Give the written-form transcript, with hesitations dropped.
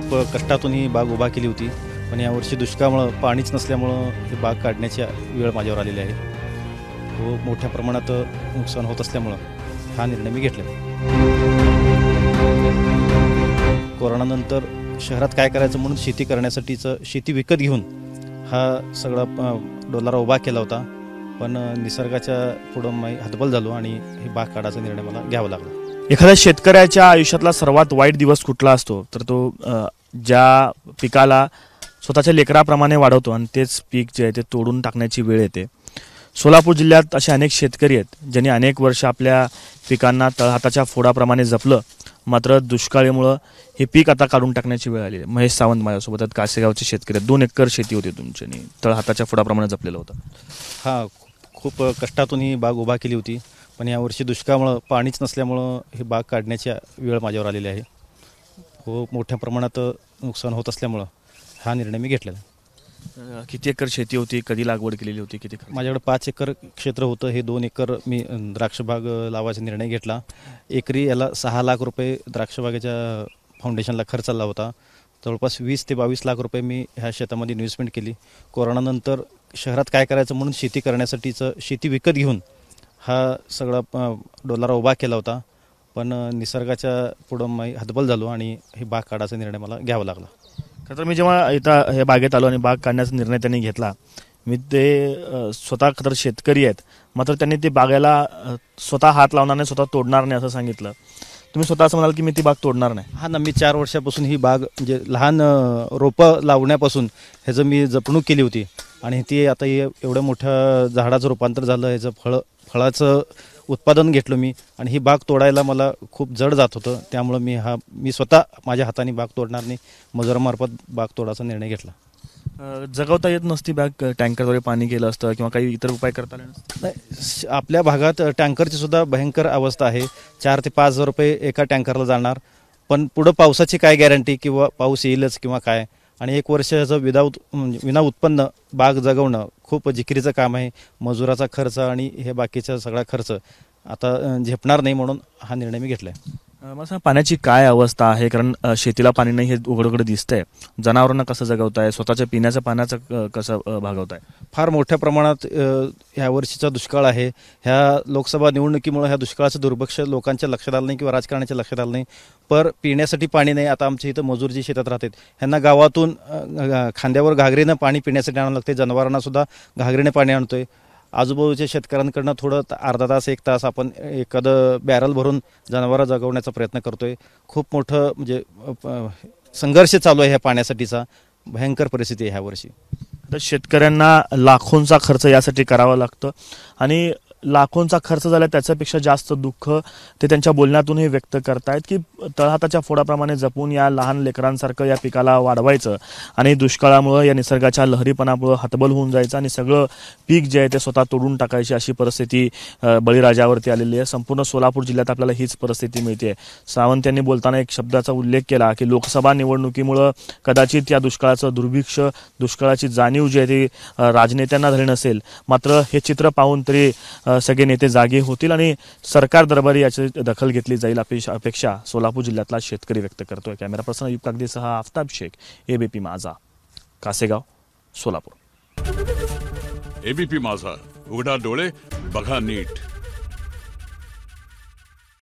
खूप कष्टातून ही बाग उभा केली होती, पण यावर्षी दुष्काळामुळं पाणीच नसल्यामुळं ही बाग काढण्याची वेळ माझ्यावर आलेली आहे. खूप मोठ्या प्रमाणात नुकसान होत असल्यामुळं हा निर्णय मी घेतला. कोरोनानंतर शहरात काय करायचं म्हणून शेती करण्यासाठीचं शेती विकत घेऊन हा सगळा डोलारा उभा केला होता, पण निसर्गाच्या पुढं मी हतबल झालो आणि ही बाग काढायचा निर्णय मला घ्यावा लागला. एखाद्या शेतकऱ्याच्या आयुष्यातला सर्वात वाईट दिवस कुठला असतो तर तो ज्या पिकाला स्वतःच्या लेकराप्रमाणे वाढवतो आणि तेच पीक जे आहे ते तोडून टाकण्याची वेळ येते. सोलापूर जिल्ह्यात असे अनेक शेतकरी आहेत ज्यांनी अनेक वर्ष आपल्या पिकांना तळहाताच्या फोडाप्रमाणे जपलं, मात्र दुष्काळीमुळं हे पीक आता काढून टाकण्याची वेळ आली. महेश सावंत माझ्यासोबत आहेत, कासेगावचे शेतकरी आहेत. 2 एकर शेती होती तुमची आणि तळहाताच्या फोडाप्रमाणे जपलेलं होतं. हा, खूप कष्टातून ही बाग उभा केली होती, पण यावर्षी दुष्काळामुळं पाणीच नसल्यामुळं ही बाग काढण्याची वेळ माझ्यावर आलेली आहे. खूप मोठ्या प्रमाणात नुकसान होत असल्यामुळं हा निर्णय मी घेतलेला. किती एकर शेती होती, कधी लागवड केलेली होती, किती? माझ्याकडे 5 एकर क्षेत्र होतं. हे 2 एकर मी द्राक्षबाग लावायचा निर्णय घेतला. एकरी याला 6 लाख रुपये द्राक्षबागेच्या फाउंडेशनला खर्च आला होता. जवळपास 20 ते 22 लाख रुपये मी ह्या शेतामध्ये इन्व्हेस्टमेंट केली. कोरोनानंतर शहरात काय करायचं म्हणून शेती करण्यासाठीचं शेती विकत घेऊन हा सगळा डोलारा उभा केला होता, पण निसर्गाच्या पुढं मी हतबल झालो आणि ही बाग काढायचा निर्णय मला घ्यावा लागला. खरं तर मी जेव्हा इथं हे बागेत आलो आणि बाग काढण्याचा निर्णय त्यांनी घेतला, मी ते स्वतः खरं शेतकरी आहेत, मात्र त्यांनी ते बागेला स्वतः हात लावणार नाही, स्वतः तोडणार नाही असं सांगितलं. तुम्ही स्वतः असं म्हणाल की मी ती बाग तोडणार नाही? हा ना, मी 4 वर्षापासून ही बाग म्हणजे लहान रोपं लावण्यापासून ह्याचं मी जपणूक केली होती आणि ती आता एवढ्या मोठ्या झाडाचं रूपांतर झालं. ह्याचं फळाचं उत्पादन घेतलं मी आणि ही बाग तोडायला मला खूप जड जात होतं. त्यामुळं मी स्वतः माझ्या हाताने बाग तोडणार नाही, मजुरामार्फत बाग तोडायचा निर्णय घेतला. जगवता येत नसती बाग, टँकरद्वारे पाणी केलं असतं किंवा काही इतर उपाय करता आले नसते? नाही, आपल्या भागात टँकरची सुद्धा भयंकर अवस्था आहे. 4 ते 5 हजार रुपये एका टँकरला जाणार, पण पुढं पावसाची काय गॅरंटी किंवा पाऊस येईलच किंवा काय. आणि 1 वर्षाचं विना उत्पन्न बाग जगवणं खूप जिकिरीचं काम आहे. मजुराचा खर्च आणि हे बाकीचा सगळा खर्च आता झेपणार नाही, म्हणून हा निर्णय मी घेतला आहे. मला पाण्याची काय अवस्था आहे? कारण शेतीला पाणी नाही हे उघड दिसतंय. जनावरांना कसं जगवताय? स्वतःच्या पिण्याच्या पाण्याचं कसं भागवताय? फार मोठ्या प्रमाणात ह्या वर्षीचा दुष्काळ आहे. ह्या लोकसभा निवडणुकीमुळे ह्या दुष्काळाचं दुर्भिक्ष लोकांच्या लक्षात आलं नाही किंवा राजकारण्याच्या लक्षात आलं नाही. पर पिण्यासाठी पाणी नाही. आता आमच्या इथं मजूर जी शेतात राहतात ह्यांना गावातून खांद्यावर घागरीनं पाणी पिण्यासाठी आणावं लागते. जनावरांना सुद्धा घागरीने पाणी आणतोय. आजूबाजूच्या शेतकऱ्यांकडनं थोडं अर्धा तास 1 तास आपण एखादं बॅरल भरून जनावरं जगवण्याचा प्रयत्न करतोय. खूप मोठं म्हणजे संघर्ष चालू आहे ह्या पाण्यासाठीचा. भयंकर परिस्थिती आहे ह्या वर्षी. तर शेतकऱ्यांना लाखोंचा खर्च यासाठी करावा लागतो आणि लाखोंचा खर्च झाला त्याच्यापेक्षा जास्त दुःख ते त्यांच्या बोलण्यातूनही व्यक्त करतायत की तळहाताच्या फोडाप्रमाणे जपून या लहान लेकरांसारखं या पिकाला वाढवायचं आणि दुष्काळामुळे या निसर्गाच्या लहरीपणामुळे हतबल होऊन जायचं आणि सगळं पीक जे आहे ते स्वतः तोडून टाकायची अशी परिस्थिती बळीराजावरती आलेली आहे. संपूर्ण सोलापूर जिल्ह्यात आपल्याला हीच परिस्थिती मिळते. सावंत यांनी बोलताना एक शब्दाचा उल्लेख केला की लोकसभा निवडणुकीमुळे कदाचित या दुष्काळाचं दुर्भिक्ष, दुष्काळाची जाणीव जी आहे ती राजनेत्यांना झाली नसेल, मात्र हे चित्र पाहून तरी सगळे नेते जागे होतील आणि सरकार दरबारी याची दखल घेतली जाईल अपेक्षा सोलापूर जिल्ह्यातला शेतकरी व्यक्त करतोय. कॅमेरा पर्सन अयूब कागदीसह आफताब शेख, एबीपी माझा, कासेगाव, सोलापूर. एबीपी माझा, उघडा डोळे बघा नीट.